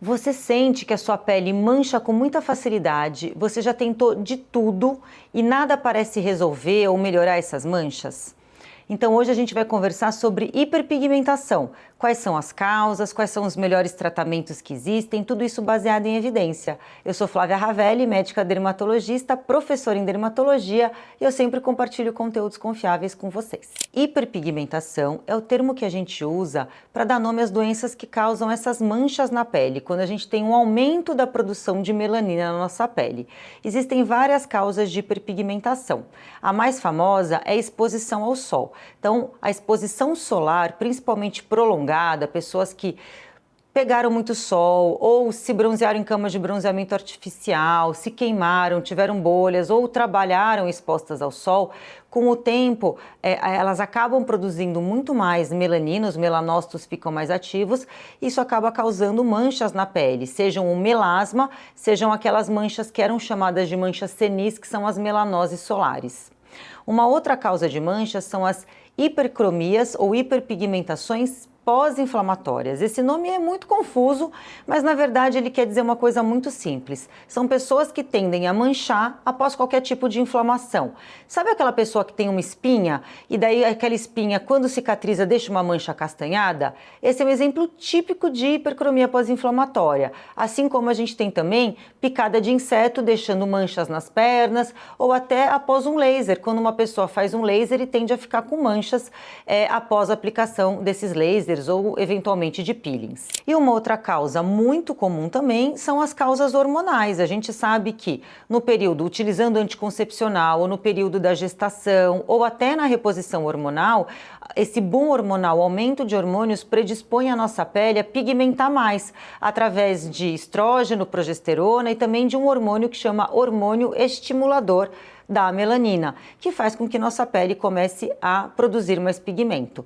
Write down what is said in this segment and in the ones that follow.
Você sente que a sua pele mancha com muita facilidade? Você já tentou de tudo e nada parece resolver ou melhorar essas manchas? Então hoje a gente vai conversar sobre hiperpigmentação. Quais são as causas, quais são os melhores tratamentos que existem, tudo isso baseado em evidência. Eu sou Flávia Ravelli, médica dermatologista, professora em dermatologia e eu sempre compartilho conteúdos confiáveis com vocês. Hiperpigmentação é o termo que a gente usa para dar nome às doenças que causam essas manchas na pele, quando a gente tem um aumento da produção de melanina na nossa pele. Existem várias causas de hiperpigmentação. A mais famosa é a exposição ao sol. Então, a exposição solar, principalmente prolongada, pessoas que pegaram muito sol ou se bronzearam em camas de bronzeamento artificial, se queimaram, tiveram bolhas ou trabalharam expostas ao sol, com o tempo elas acabam produzindo muito mais melanina, os melanócitos ficam mais ativos, isso acaba causando manchas na pele, sejam o melasma, sejam aquelas manchas que eram chamadas de manchas senis, que são as melanoses solares. Uma outra causa de manchas são as hipercromias ou hiperpigmentações pós-inflamatórias. Esse nome é muito confuso, mas na verdade ele quer dizer uma coisa muito simples. São pessoas que tendem a manchar após qualquer tipo de inflamação. Sabe aquela pessoa que tem uma espinha e daí aquela espinha, quando cicatriza, deixa uma mancha acastanhada? Esse é um exemplo típico de hipercromia pós-inflamatória. Assim como a gente tem também picada de inseto, deixando manchas nas pernas, ou até após um laser. Quando uma pessoa faz um laser, ele tende a ficar com manchas após a aplicação desses lasers ou eventualmente de peelings. E uma outra causa muito comum também são as causas hormonais. A gente sabe que no período utilizando anticoncepcional ou no período da gestação ou até na reposição hormonal, esse boom hormonal, o aumento de hormônios predispõe a nossa pele a pigmentar mais através de estrógeno, progesterona e também de um hormônio que chama hormônio estimulador da melanina, que faz com que nossa pele comece a produzir mais pigmento.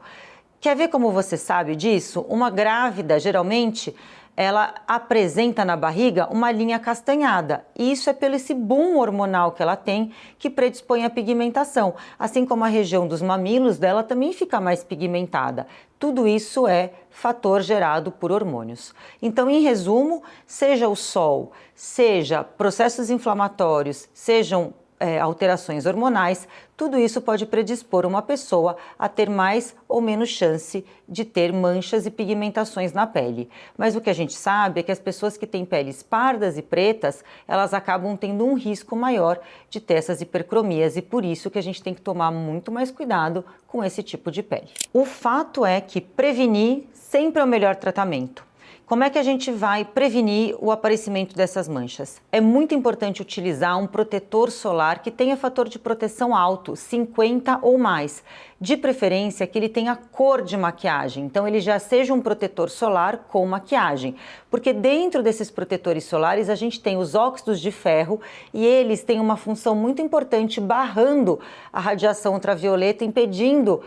Quer ver como você sabe disso? Uma grávida, geralmente, ela apresenta na barriga uma linha acastanhada. E isso é pelo esse boom hormonal que ela tem que predispõe à pigmentação. Assim como a região dos mamilos dela também fica mais pigmentada. Tudo isso é fator gerado por hormônios. Então, em resumo, seja o sol, seja processos inflamatórios, sejam alterações hormonais, tudo isso pode predispor uma pessoa a ter mais ou menos chance de ter manchas e pigmentações na pele. Mas o que a gente sabe é que as pessoas que têm peles pardas e pretas, elas acabam tendo um risco maior de ter essas hipercromias e por isso que a gente tem que tomar muito mais cuidado com esse tipo de pele. O fato é que prevenir sempre é o melhor tratamento. Como é que a gente vai prevenir o aparecimento dessas manchas? É muito importante utilizar um protetor solar que tenha fator de proteção alto, 50 ou mais. De preferência que ele tenha cor de maquiagem, então ele já seja um protetor solar com maquiagem. Porque dentro desses protetores solares a gente tem os óxidos de ferro e eles têm uma função muito importante barrando a radiação ultravioleta, impedindo,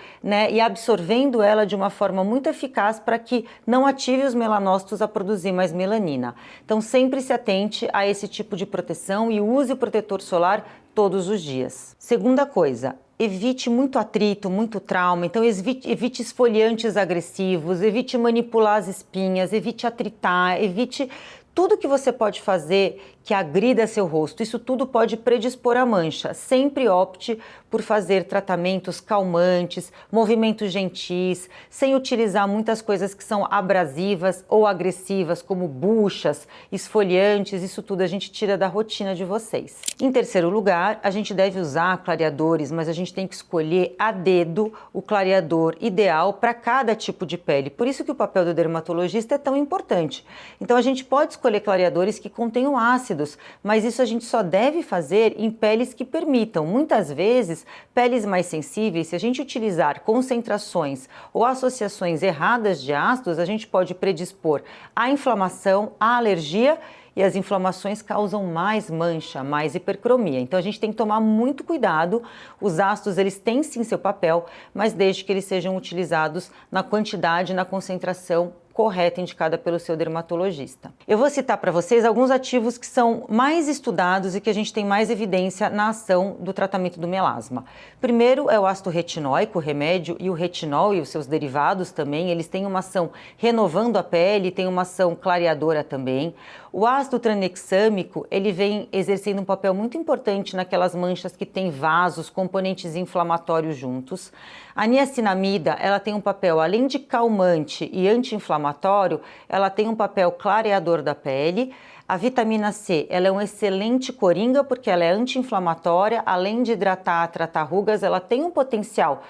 e absorvendo ela de uma forma muito eficaz para que não ative os melanócitos a produzir mais melanina. Então sempre se atente a esse tipo de proteção e use o protetor solar todos os dias. Segunda coisa, evite muito atrito, muito trauma, então evite esfoliantes agressivos, evite manipular as espinhas, evite atritar, evite tudo que você pode fazer que agrida seu rosto. Isso tudo pode predispor a mancha. Sempre opte por fazer tratamentos calmantes, movimentos gentis, sem utilizar muitas coisas que são abrasivas ou agressivas, como buchas, esfoliantes. Isso tudo a gente tira da rotina de vocês. Em terceiro lugar, a gente deve usar clareadores, mas a gente tem que escolher a dedo o clareador ideal para cada tipo de pele. Por isso que o papel do dermatologista é tão importante. Então a gente pode escolher clareadores que contenham ácidos, mas isso a gente só deve fazer em peles que permitam. Muitas vezes, peles mais sensíveis, se a gente utilizar concentrações ou associações erradas de ácidos, a gente pode predispor à inflamação, à alergia, e as inflamações causam mais mancha, mais hipercromia. Então a gente tem que tomar muito cuidado. Os ácidos, eles têm sim seu papel, mas desde que eles sejam utilizados na quantidade, na concentração correta indicada pelo seu dermatologista. Eu vou citar para vocês alguns ativos que são mais estudados e que a gente tem mais evidência na ação do tratamento do melasma. Primeiro é o ácido retinóico, o remédio, e o retinol e os seus derivados também, eles têm uma ação renovando a pele, tem uma ação clareadora também. O ácido tranexâmico, ele vem exercendo um papel muito importante naquelas manchas que têm vasos, componentes inflamatórios juntos. A niacinamida, ela tem um papel, além de calmante e anti-inflamatório, ela tem um papel clareador da pele. A vitamina C, ela é um excelente coringa porque ela é anti-inflamatória, além de hidratar, tratar rugas, ela tem um potencial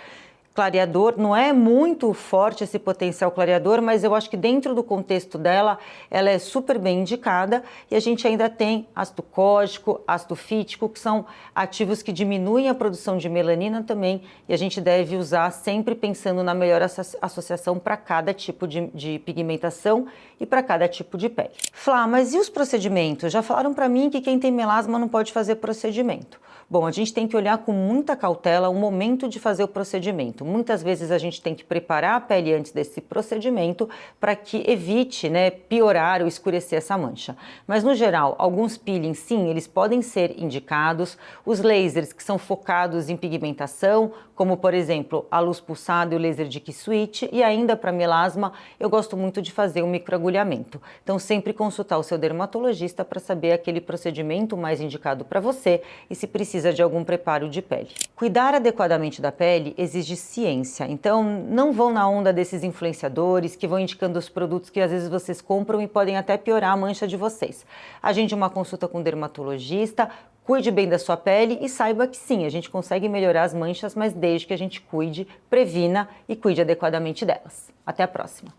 clareador, não é muito forte esse potencial clareador, mas eu acho que dentro do contexto dela, ela é super bem indicada, e a gente ainda tem ácido cógico, ácido fítico, que são ativos que diminuem a produção de melanina também, e a gente deve usar sempre pensando na melhor associação para cada tipo de pigmentação e para cada tipo de pele. Flá, mas e os procedimentos? Já falaram para mim que quem tem melasma não pode fazer procedimento. Bom, a gente tem que olhar com muita cautela o momento de fazer o procedimento. Muitas vezes a gente tem que preparar a pele antes desse procedimento para que evite, piorar ou escurecer essa mancha. Mas no geral, alguns peelings sim, eles podem ser indicados. Os lasers que são focados em pigmentação, como por exemplo a luz pulsada e o laser de K-Switch, e ainda para melasma eu gosto muito de fazer o microagulhamento. Então sempre consultar o seu dermatologista para saber aquele procedimento mais indicado para você e se precisa de algum preparo de pele. Cuidar adequadamente da pele exige ciência, então não vão na onda desses influenciadores que vão indicando os produtos que às vezes vocês compram e podem até piorar a mancha de vocês. Agende uma consulta com um dermatologista, cuide bem da sua pele e saiba que sim, a gente consegue melhorar as manchas, mas desde que a gente cuide, previna e cuide adequadamente delas. Até a próxima!